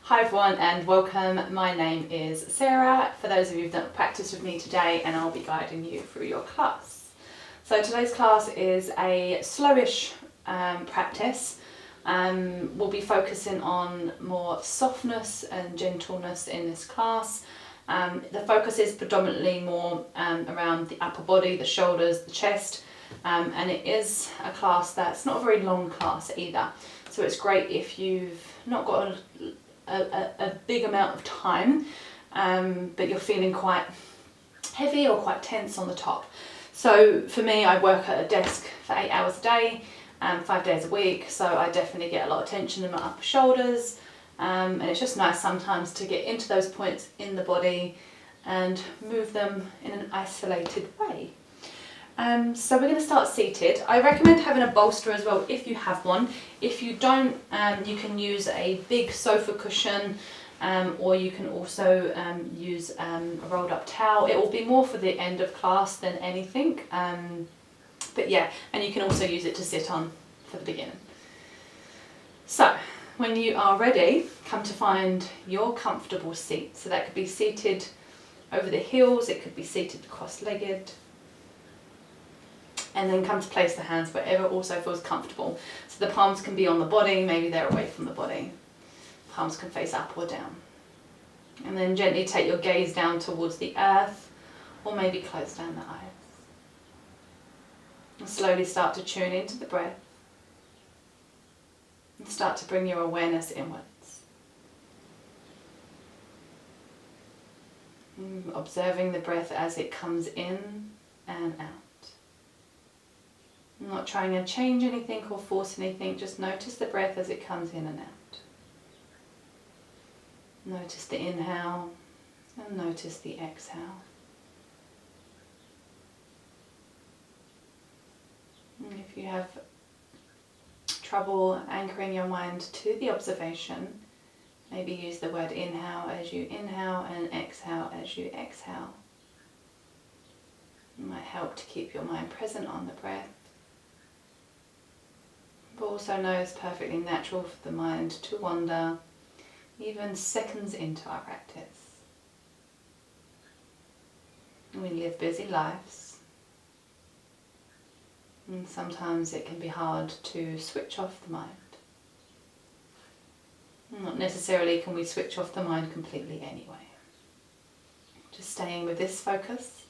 Hi everyone and welcome. My name is Sarah, for those of you who've done practice with me today, and I'll be guiding you through your class. So today's class is a slowish practice. We'll be focusing on more softness and gentleness in this class. The focus is predominantly more around the upper body, the shoulders, the chest, and it is a class that's not a very long class either. So it's great if you've not got a big amount of time, but you're feeling quite heavy or quite tense on the top. So for me, I work at a desk for 8 hours a day, 5 days a week, so I definitely get a lot of tension in my upper shoulders, and it's just nice sometimes to get into those points in the body and move them in an isolated way. So we're going to start seated. I recommend having a bolster as well if you have one. If you don't, you can use a big sofa cushion, or you can also use a rolled up towel. It will be more for the end of class than anything, but yeah, and you can also use it to sit on for the beginning. So when you are ready, come to find your comfortable seat. So that could be seated over the heels, it could be seated cross-legged. And then come to place the hands wherever also feels comfortable. So the palms can be on the body, maybe they're away from the body. Palms can face up or down. And then gently take your gaze down towards the earth, or maybe close down the eyes. And slowly start to tune into the breath. And start to bring your awareness inwards. Observing the breath as it comes in and out. Not trying to change anything or force anything, just notice the breath as it comes in and out. Notice the inhale and notice the exhale. And if you have trouble anchoring your mind to the observation, maybe use the word inhale as you inhale and exhale as you exhale. It might help to keep your mind present on the breath. But also know it's perfectly natural for the mind to wander, even seconds into our practice. We live busy lives, and sometimes it can be hard to switch off the mind. Not necessarily can we switch off the mind completely anyway. Just staying with this focus,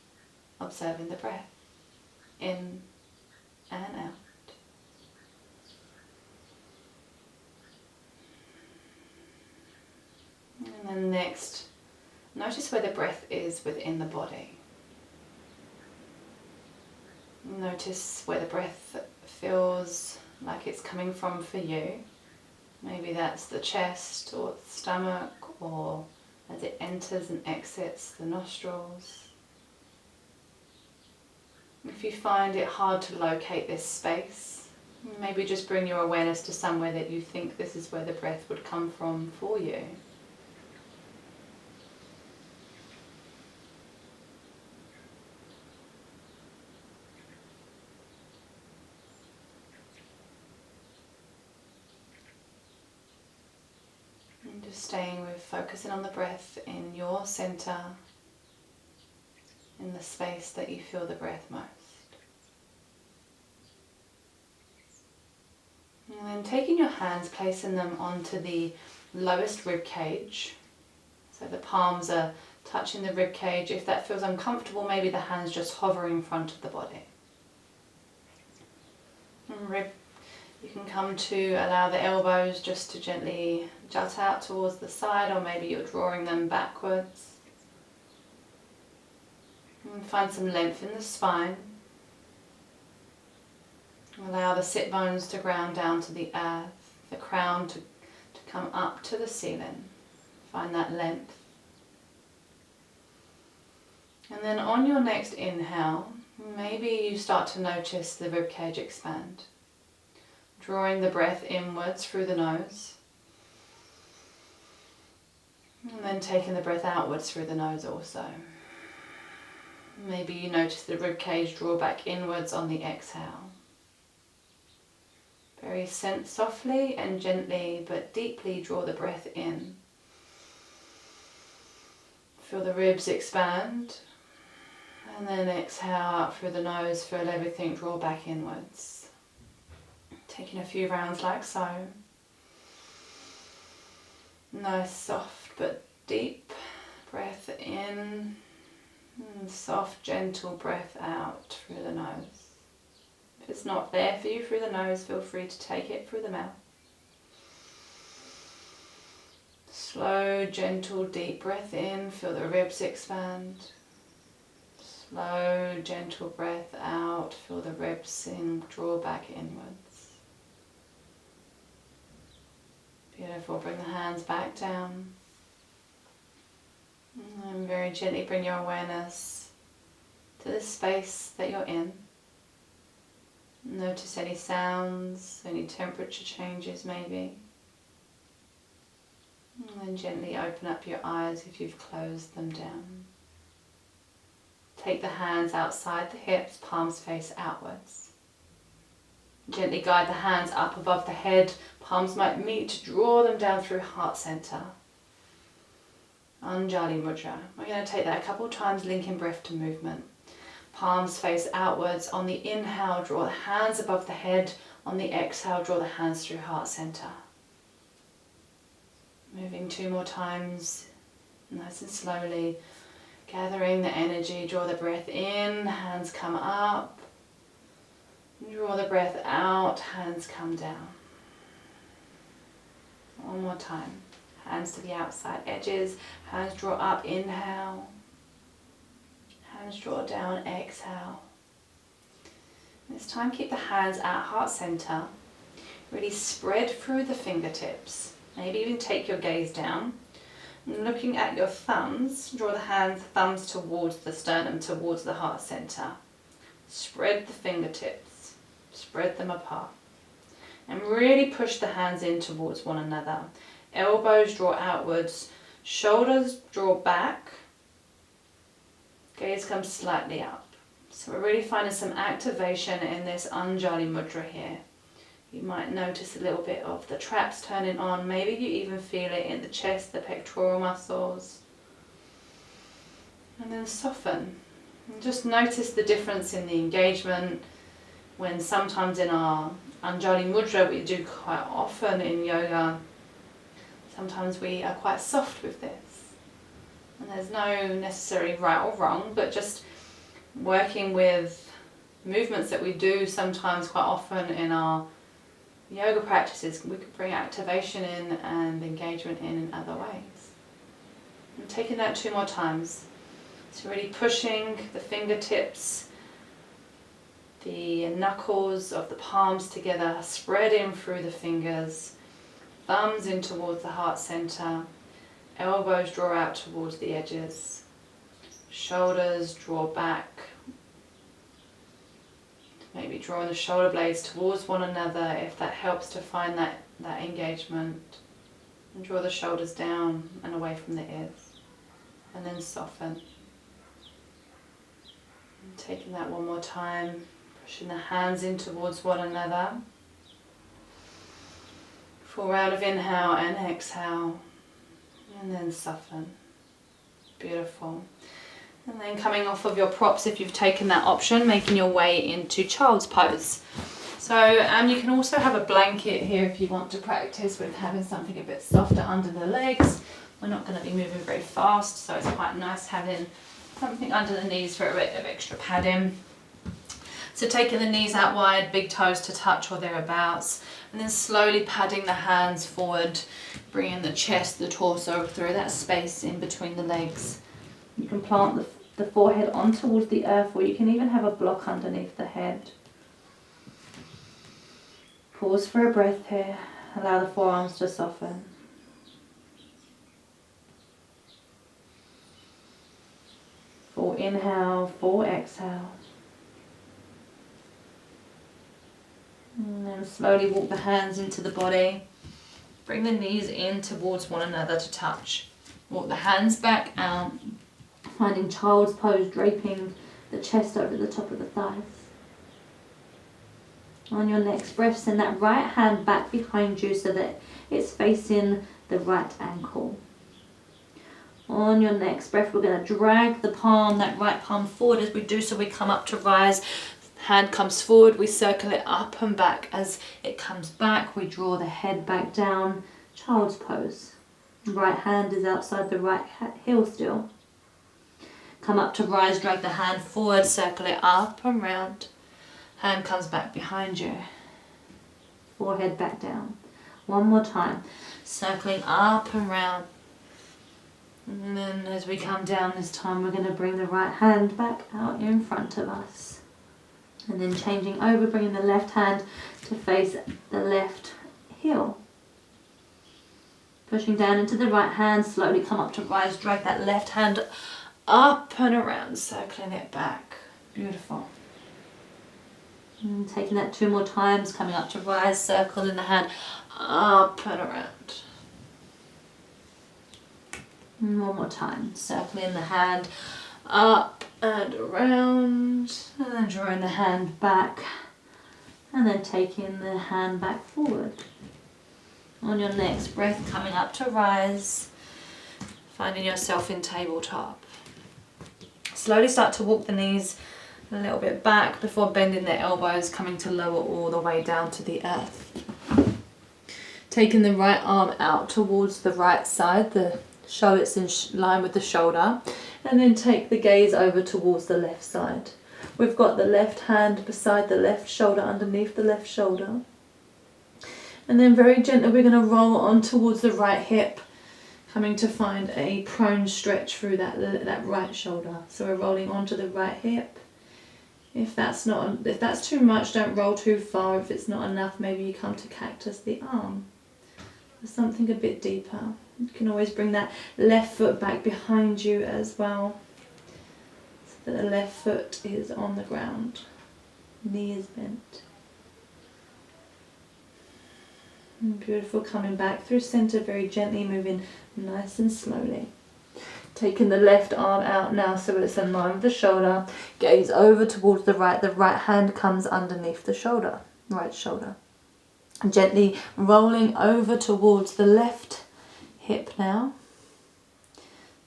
observing the breath, in and out. And then next, notice where the breath is within the body. Notice where the breath feels like it's coming from for you. Maybe that's the chest or the stomach, or as it enters and exits the nostrils. If you find it hard to locate this space, maybe just bring your awareness to somewhere that you think this is where the breath would come from for you. Just staying with focusing on the breath in your center, in the space that you feel the breath most. And then taking your hands, placing them onto the lowest rib cage. So the palms are touching the rib cage. If that feels uncomfortable, maybe the hands just hover in front of the body. And you can come to allow the elbows just to gently jut out towards the side, or maybe you're drawing them backwards. And find some length in the spine. Allow the sit bones to ground down to the earth, the crown to come up to the ceiling. Find that length. And then on your next inhale, maybe you start to notice the ribcage expand. Drawing the breath inwards through the nose. And then taking the breath outwards through the nose also. Maybe you notice the ribcage draw back inwards on the exhale. Very softly and gently but deeply draw the breath in. Feel the ribs expand. And then exhale out through the nose, feel everything draw back inwards. Taking a few rounds like so. Nice, soft but deep breath in. And soft, gentle breath out through the nose. If it's not there for you through the nose, feel free to take it through the mouth. Slow, gentle, deep breath in, feel the ribs expand. Slow, gentle breath out, feel the ribs draw back inwards. Beautiful, bring the hands back down. And very gently bring your awareness to the space that you're in. Notice any sounds, any temperature changes maybe. And then gently open up your eyes if you've closed them down. Take the hands outside the hips, palms face outwards. Gently guide the hands up above the head, palms might meet, draw them down through heart center. Anjali Mudra. We're going to take that a couple times, linking breath to movement. Palms face outwards. On the inhale, draw the hands above the head. On the exhale, draw the hands through heart center. Moving 2 more times, nice and slowly. Gathering the energy, draw the breath in, hands come up. Draw the breath out, hands come down. One more time. Hands to the outside edges, hands draw up, inhale. Hands draw down, exhale. This time keep the hands at heart center. Really spread through the fingertips. Maybe even take your gaze down. Looking at your thumbs, draw the thumbs towards the sternum, towards the heart center. Spread the fingertips, spread them apart. And really push the hands in towards one another. Elbows draw outwards, shoulders draw back, gaze comes slightly up. So we're really finding some activation in this Anjali Mudra here. You might notice a little bit of the traps turning on. Maybe you even feel it in the chest, the pectoral muscles. And then soften. And just notice the difference in the engagement when sometimes in our Anjali Mudra, we do quite often in yoga, sometimes we are quite soft with this. And there's no necessarily right or wrong, but just working with movements that we do sometimes quite often in our yoga practices, we could bring activation in and engagement in other ways. And taking that 2 more times. So really pushing the fingertips, the knuckles of the palms together, spreading through the fingers, thumbs in towards the heart center, elbows draw out towards the edges, shoulders draw back. Maybe drawing the shoulder blades towards one another if that helps to find that engagement. And draw the shoulders down and away from the ears. And then soften. And taking that one more time, pushing the hands in towards one another. 4 round of inhale and exhale. And then soften. Beautiful. And then coming off of your props, if you've taken that option, making your way into child's pose. So you can also have a blanket here if you want to practice with having something a bit softer under the legs. We're not going to be moving very fast, so it's quite nice having something under the knees for a bit of extra padding. So taking the knees out wide, big toes to touch or thereabouts, and then slowly padding the hands forward, bringing the chest, the torso through that space in between the legs. You can plant the forehead on towards the earth, or you can even have a block underneath the head. Pause for a breath here. Allow the forearms to soften. Full inhale, full exhale. And then slowly walk the hands into the body. Bring the knees in towards one another to touch. Walk the hands back out. Finding child's pose, draping the chest over the top of the thighs. On your next breath, send that right hand back behind you so that it's facing the right ankle. On your next breath, we're going to drag the palm, that right palm forward as we do so. We come up to rise. Hand comes forward, we circle it up and back. As it comes back, we draw the head back down, child's pose. Right hand is outside the right heel still. Come up to rise, drag the hand forward, circle it up and round. Hand comes back behind you. Forehead back down. One more time, circling up and round. And then as we come down this time, we're going to bring the right hand back out in front of us. And then changing over, bringing the left hand to face the left heel. Pushing down into the right hand, slowly come up to rise, drag that left hand up and around, circling it back. Beautiful. And taking that 2 more times, coming up to rise, circling the hand up and around. And 1 more time, circling the hand up and around, and then drawing the hand back, and then taking the hand back forward. On your next breath, coming up to rise, finding yourself in tabletop. Slowly start to walk the knees a little bit back before bending the elbows, coming to lower all the way down to the earth. Taking the right arm out towards the right side, the shoulder is in line with the shoulder, and then take the gaze over towards the left side. We've got the left hand beside the left shoulder, underneath the left shoulder. And then very gently we're going to roll on towards the right hip, coming to find a prone stretch through that right shoulder. So we're rolling onto the right hip. If that's too much, don't roll too far. If it's not enough, maybe you come to cactus the arm. For something a bit deeper. You can always bring that left foot back behind you as well, so that the left foot is on the ground, knee is bent. And beautiful, coming back through center, very gently moving nice and slowly. Taking the left arm out now so it's in line with the shoulder, gaze over towards the right hand comes underneath the shoulder, right shoulder. And gently rolling over towards the left hip now.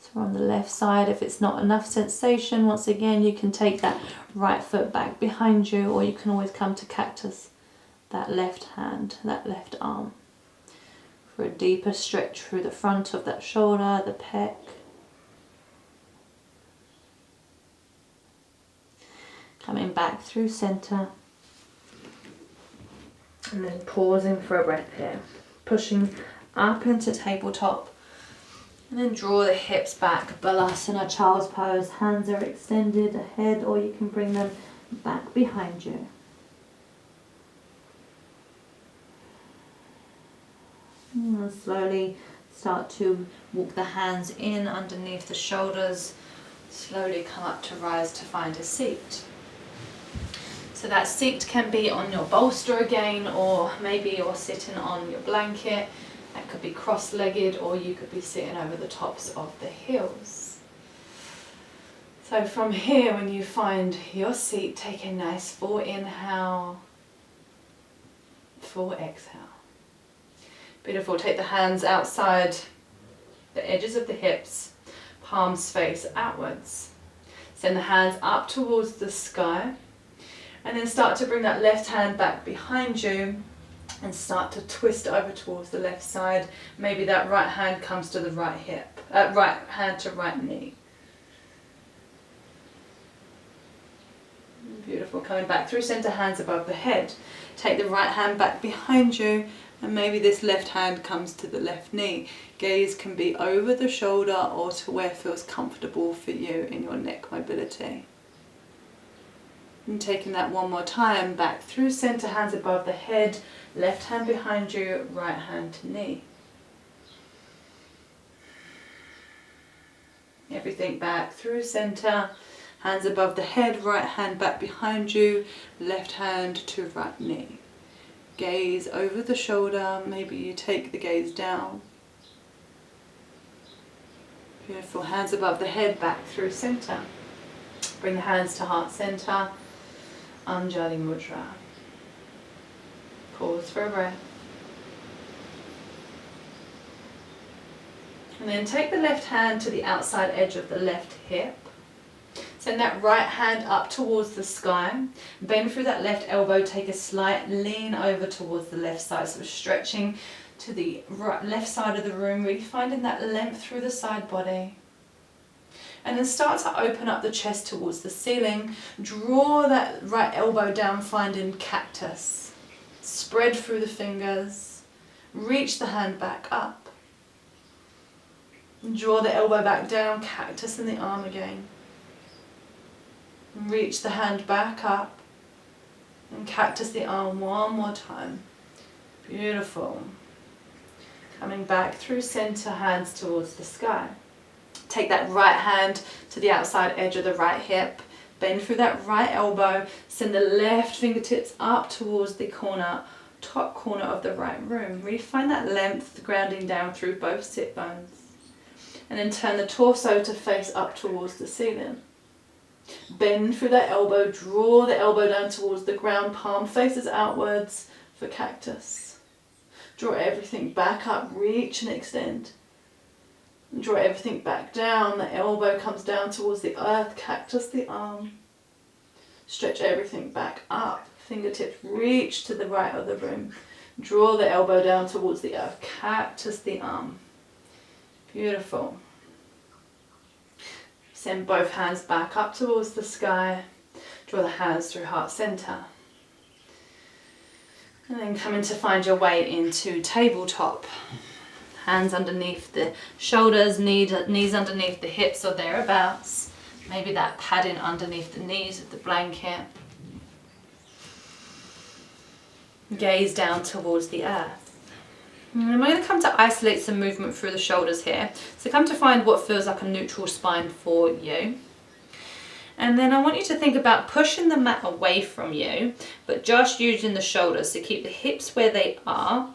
So we're on the left side. If it's not enough sensation, once again you can take that right foot back behind you, or you can always come to cactus that left hand, that left arm, for a deeper stretch through the front of that shoulder, the pec. Coming back through center, and then pausing for a breath here, pushing up into tabletop, and then draw the hips back, Balasana, child's pose. Hands are extended ahead, or you can bring them back behind you. And slowly start to walk the hands in underneath the shoulders, slowly come up to rise to find a seat. So that seat can be on your bolster again, or maybe you're sitting on your blanket. That could be cross-legged, or you could be sitting over the tops of the heels. So from here, when you find your seat, take a nice full inhale, full exhale. Beautiful. Take the hands outside the edges of the hips, palms face outwards. Send the hands up towards the sky. And then start to bring that left hand back behind you and start to twist over towards the left side. Maybe that right hand comes to the right hip, right hand to right knee. Beautiful. Coming back through center, hands above the head. Take the right hand back behind you, and maybe this left hand comes to the left knee. Gaze can be over the shoulder or to where feels comfortable for you in your neck mobility. And taking that one more time, back through center, hands above the head, left hand behind you, right hand to knee. Everything back through center, hands above the head, right hand back behind you, left hand to right knee. Gaze over the shoulder, maybe you take the gaze down. Beautiful, hands above the head, back through center. Bring the hands to heart center. Anjali Mudra. Pause for a breath. And then take the left hand to the outside edge of the left hip. Send that right hand up towards the sky. Bend through that left elbow, take a slight lean over towards the left side. So stretching to the left side of the room, really finding that length through the side body. And then start to open up the chest towards the ceiling. Draw that right elbow down, finding cactus. Spread through the fingers. Reach the hand back up. Draw the elbow back down, cactus in the arm again. Reach the hand back up and cactus the arm one more time. Beautiful. Coming back through center, hands towards the sky. Take that right hand to the outside edge of the right hip. Bend through that right elbow. Send the left fingertips up towards the corner, top corner of the right room. Really find that length grounding down through both sit bones. And then turn the torso to face up towards the ceiling. Bend through that elbow, draw the elbow down towards the ground, palm faces outwards for cactus. Draw everything back up, reach and extend. Draw everything back down, the elbow comes down towards the earth, cactus the arm. Stretch everything back up, fingertips reach to the right of the room. Draw the elbow down towards the earth, cactus the arm. Beautiful. Send both hands back up towards the sky. Draw the hands through heart center. And then come in to find your way into tabletop. Hands underneath the shoulders, knees underneath the hips or thereabouts. Maybe that padding underneath the knees of the blanket. Gaze down towards the earth. And we're going to come to isolate some movement through the shoulders here. So come to find what feels like a neutral spine for you. And then I want you to think about pushing the mat away from you, but just using the shoulders to keep the hips where they are.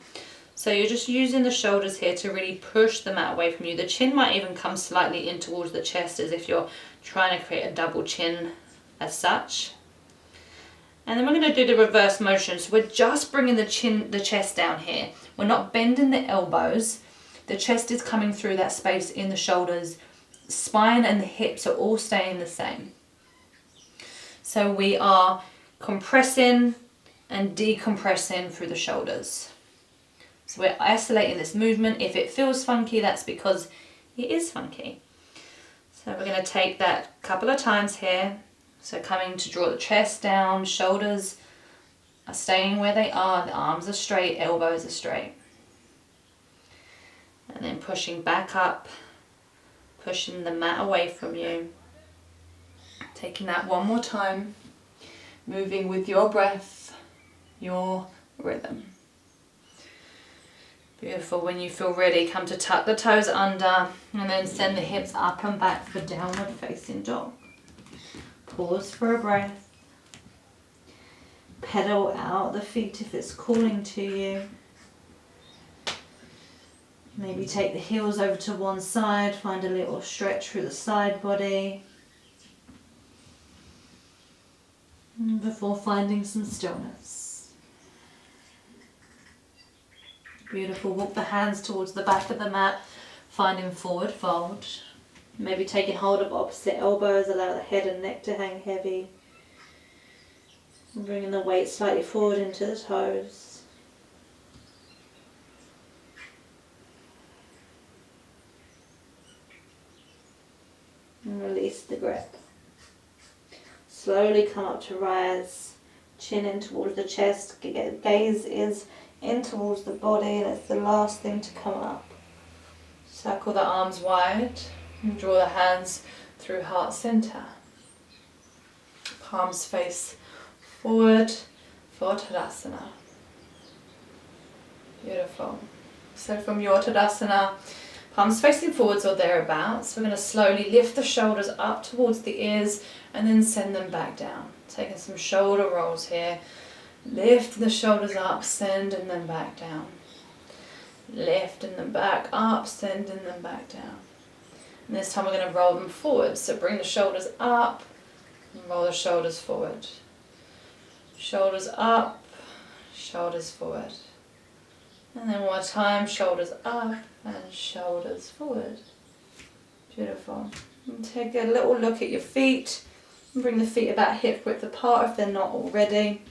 So you're just using the shoulders here to really push the mat away from you. The chin might even come slightly in towards the chest as if you're trying to create a double chin as such. And then we're going to do the reverse motion. So we're just bringing the chest down here. We're not bending the elbows. The chest is coming through that space in the shoulders. Spine and the hips are all staying the same. So we are compressing and decompressing through the shoulders. So we're isolating this movement. If it feels funky, that's because it is funky. So we're going to take that a couple of times here. So coming to draw the chest down, shoulders are staying where they are, the arms are straight, elbows are straight. And then pushing back up, pushing the mat away from you. Taking that one more time, moving with your breath, your rhythm. Beautiful. When you feel ready, come to tuck the toes under and then send the hips up and back for downward facing dog. Pause for a breath. Pedal out the feet if it's calling to you. Maybe take the heels over to one side, find a little stretch through the side body. Before finding some stillness. Beautiful. Walk the hands towards the back of the mat, finding forward fold. Maybe taking hold of opposite elbows, allow the head and neck to hang heavy. And bringing the weight slightly forward into the toes. And release the grip. Slowly come up to rise, chin in towards the chest, gaze is in towards the body, and it's the last thing to come up. Circle the arms wide. And draw the hands through heart center. Palms face forward for Tadasana. Beautiful. So from your Tadasana, palms facing forwards or thereabouts, we're going to slowly lift the shoulders up towards the ears and then send them back down. Taking some shoulder rolls here. Lift the shoulders up, sending them back down. Lifting them back up, sending them back down. And this time we're going to roll them forward. So bring the shoulders up and roll the shoulders forward. Shoulders up, shoulders forward. And then one more time, shoulders up and shoulders forward. Beautiful. And take a little look at your feet. And bring the feet about hip width apart if they're not already.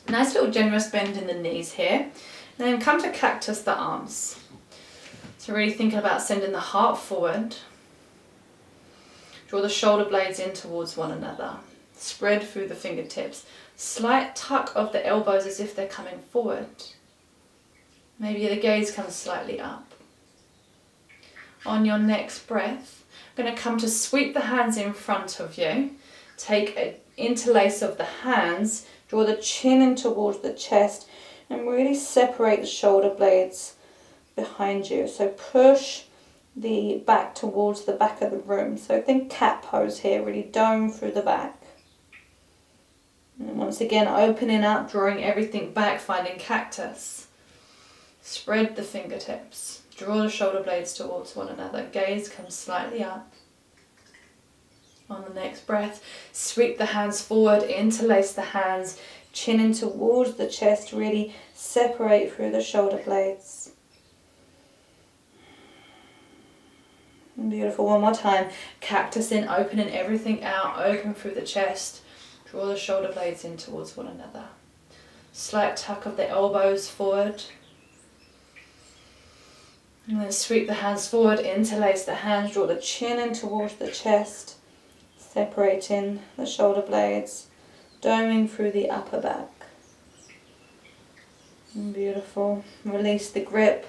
Nice little generous bend in the knees here. And then come to cactus the arms. So really thinking about sending the heart forward. Draw the shoulder blades in towards one another. Spread through the fingertips. Slight tuck of the elbows as if they're coming forward. Maybe the gaze comes slightly up. On your next breath, I'm going to come to sweep the hands in front of you. Take an interlace of the hands, draw the chin in towards the chest, and really separate the shoulder blades behind you. So push the back towards the back of the room. So think cat pose here, really dome through the back. And once again, opening up, drawing everything back, finding cactus. Spread the fingertips. Draw the shoulder blades towards one another. Gaze comes slightly up. On the next breath, sweep the hands forward, interlace the hands, chin in towards the chest, really separate through the shoulder blades. Beautiful, one more time. Cactus in, opening everything out, open through the chest. Draw the shoulder blades in towards one another. Slight tuck of the elbows forward. And then sweep the hands forward, interlace the hands, draw the chin in towards the chest, separating the shoulder blades, doming through the upper back. Beautiful. Release the grip,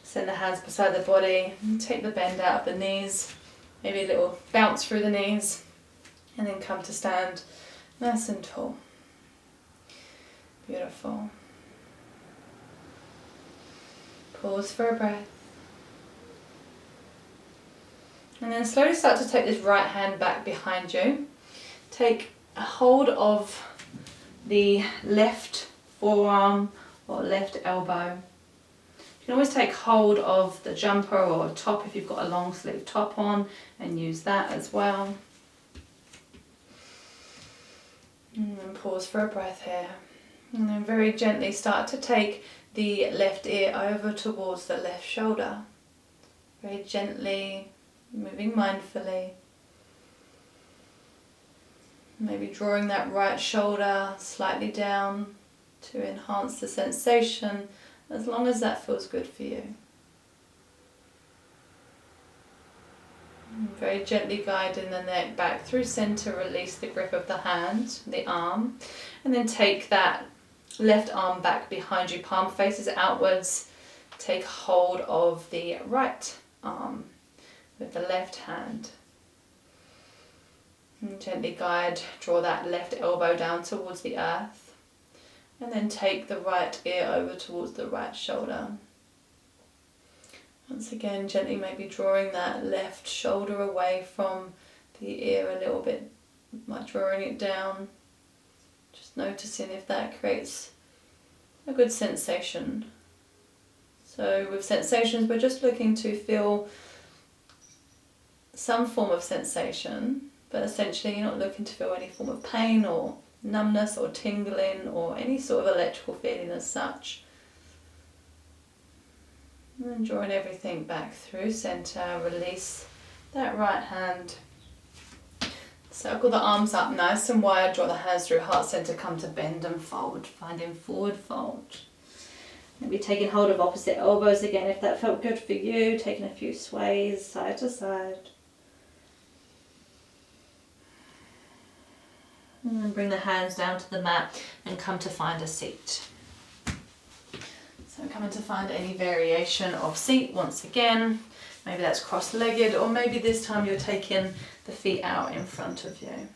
send the hands beside the body, and take the bend out of the knees, maybe a little bounce through the knees, and then come to stand nice and tall. Beautiful. Pause for a breath. And then slowly start to take this right hand back behind you. Take a hold of the left forearm or left elbow. You can always take hold of the jumper or top if you've got a long sleeve top on and use that as well. And then pause for a breath here. And then very gently start to take the left ear over towards the left shoulder. Very gently, moving mindfully. Maybe drawing that right shoulder slightly down to enhance the sensation, as long as that feels good for you. And very gently guiding the neck back through center, release the grip of the hand, the arm, and then take that left arm back behind you, palm faces outwards. Take hold of the right arm with the left hand. And gently guide, draw that left elbow down towards the earth. And then take the right ear over towards the right shoulder. Once again, gently maybe drawing that left shoulder away from the ear a little bit, like drawing it down. Just noticing if that creates a good sensation. So with sensations, we're just looking to feel some form of sensation, but essentially you're not looking to feel any form of pain or numbness or tingling or any sort of electrical feeling as such. And then drawing everything back through center, release that right hand. Circle the arms up nice and wide, draw the hands through heart center, come to bend and fold, finding forward fold. Maybe taking hold of opposite elbows again if that felt good for you, taking a few sways side to side. And then bring the hands down to the mat and come to find a seat. So coming to find any variation of seat once again. Maybe that's cross-legged, or maybe this time you're taking the feet out in front of you.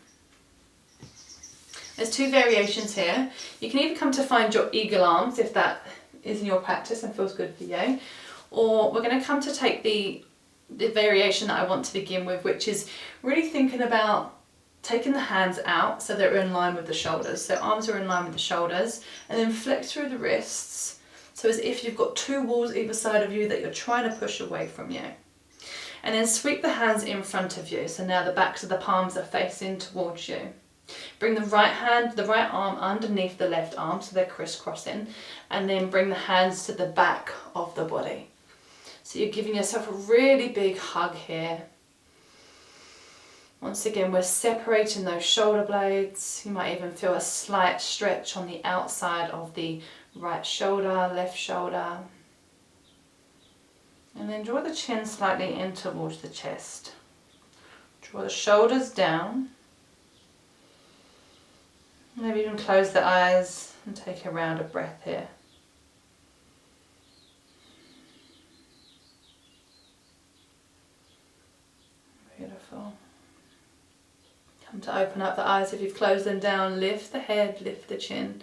There's two variations here. You can either come to find your eagle arms if that is in your practice and feels good for you, or we're going to come to take the variation that I want to begin with, which is really thinking about taking the hands out so they're in line with the shoulders. So arms are in line with the shoulders, and then flex through the wrists. So as if you've got two walls either side of you that you're trying to push away from you. And then sweep the hands in front of you. So now the backs of the palms are facing towards you. Bring the right arm underneath the left arm so they're crisscrossing, and then bring the hands to the back of the body. So you're giving yourself a really big hug here. Once again, we're separating those shoulder blades. You might even feel a slight stretch on the outside of the right shoulder, left shoulder. And then draw the chin slightly in towards the chest. Draw the shoulders down. Maybe even close the eyes and take a round of breath here. Beautiful. Come to open up the eyes. If you've closed them down, lift the head, lift the chin.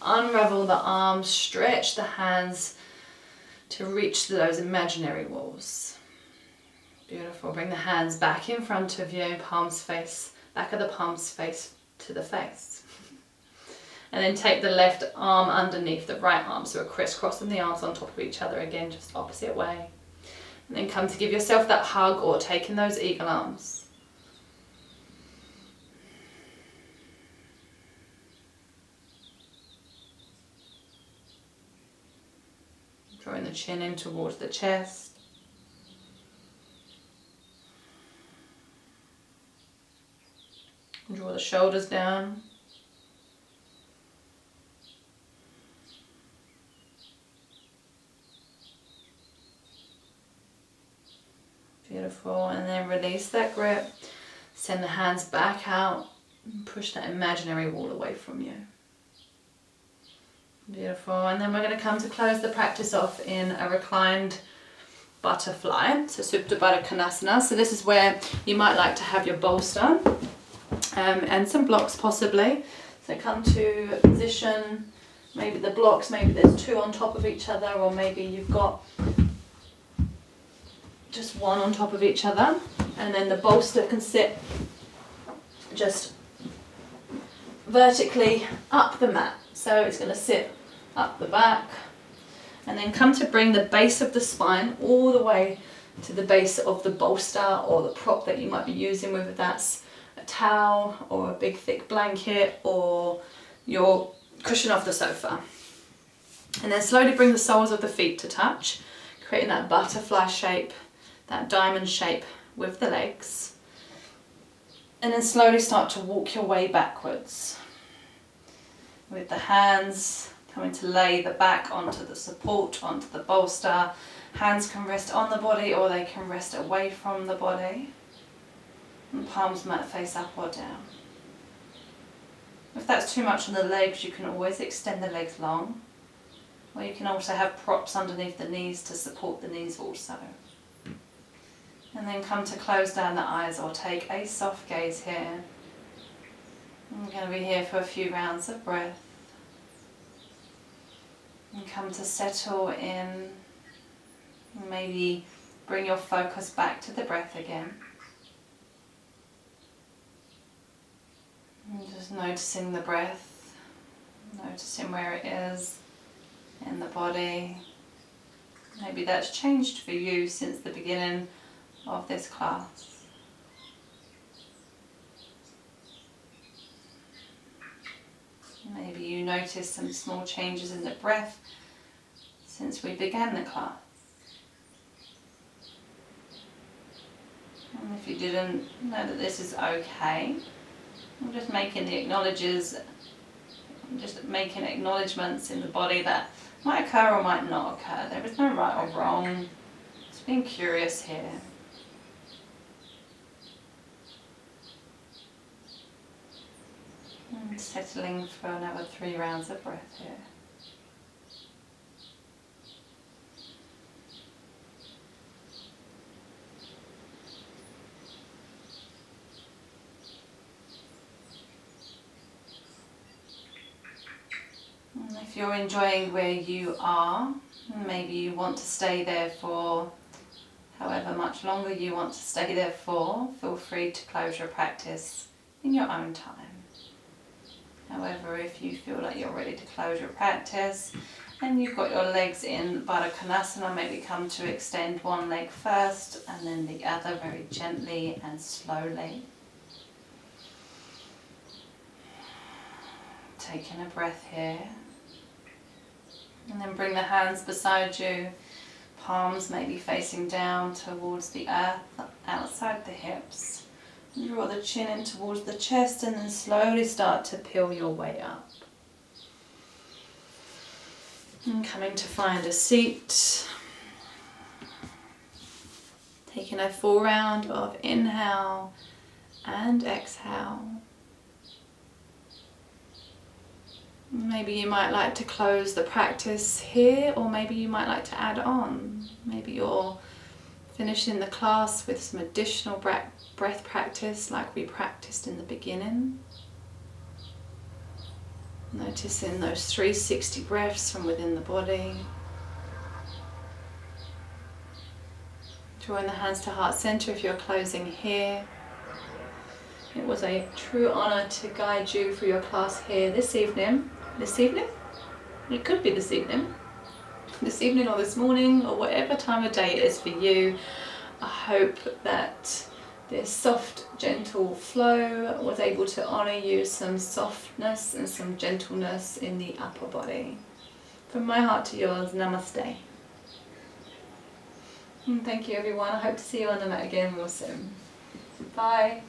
Unravel the arms, stretch the hands to reach those imaginary walls. Beautiful. Bring the hands back in front of you, palms face, back of the palms face to the face. And then take the left arm underneath the right arm, so we're crisscrossing the arms on top of each other again, just opposite way. And then come to give yourself that hug or taking those eagle arms. Drawing the chin in towards the chest. Draw the shoulders down. Beautiful, and then release that grip. Send the hands back out and push that imaginary wall away from you. Beautiful, and then we're going to come to close the practice off in a reclined butterfly, so Supta Baddha Konasana. So this is where you might like to have your bolster and some blocks possibly. So come to a position, maybe the blocks, maybe there's two on top of each other, or maybe you've got just one on top of each other, and then the bolster can sit just vertically up the mat. So it's going to sit up the back, and then come to bring the base of the spine all the way to the base of the bolster or the prop that you might be using, whether that's a towel or a big thick blanket or your cushion off the sofa. And then slowly bring the soles of the feet to touch, creating that butterfly shape, that diamond shape with the legs. And then slowly start to walk your way backwards. With the hands coming to lay the back onto the support, onto the bolster. Hands can rest on the body or they can rest away from the body. And palms might face up or down. If that's too much on the legs, you can always extend the legs long. Or you can also have props underneath the knees to support the knees also. And then come to close down the eyes or take a soft gaze here. We're going to be here for a few rounds of breath. And come to settle in. Maybe bring your focus back to the breath again. And just noticing the breath, noticing where it is in the body. Maybe that's changed for you since the beginning of this class. Maybe you notice some small changes in the breath since we began the class. And if you didn't, know that this is okay. I'm just making the acknowledgements in the body that might occur or might not occur. There is no right or wrong. Just being curious here. And settling for another 3 rounds of breath here. And if you're enjoying where you are, maybe you want to stay there for however much longer you want to stay there for, feel free to close your practice in your own time. However, if you feel like you're ready to close your practice and you've got your legs in Baddha Konasana, maybe come to extend one leg first and then the other very gently and slowly. taking a breath here. And then bring the hands beside you, palms maybe facing down towards the earth, outside the hips. Draw the chin in towards the chest and then slowly start to peel your way up. And coming to find a seat. Taking a full round of inhale and exhale. Maybe you might like to close the practice here, or maybe you might like to add on. Maybe you're finishing the class with some additional breath practice like we practiced in the beginning. Noticing those 360 breaths from within the body. Drawing the hands to heart center if you're closing here. It was a true honour to guide you through your class here this evening. This evening? It could be this evening. This evening or this morning or whatever time of day it is for you. I hope that this soft, gentle flow was able to honour you some softness and some gentleness in the upper body. From my heart to yours, namaste. And thank you everyone. I hope to see you on the mat again real soon. Bye.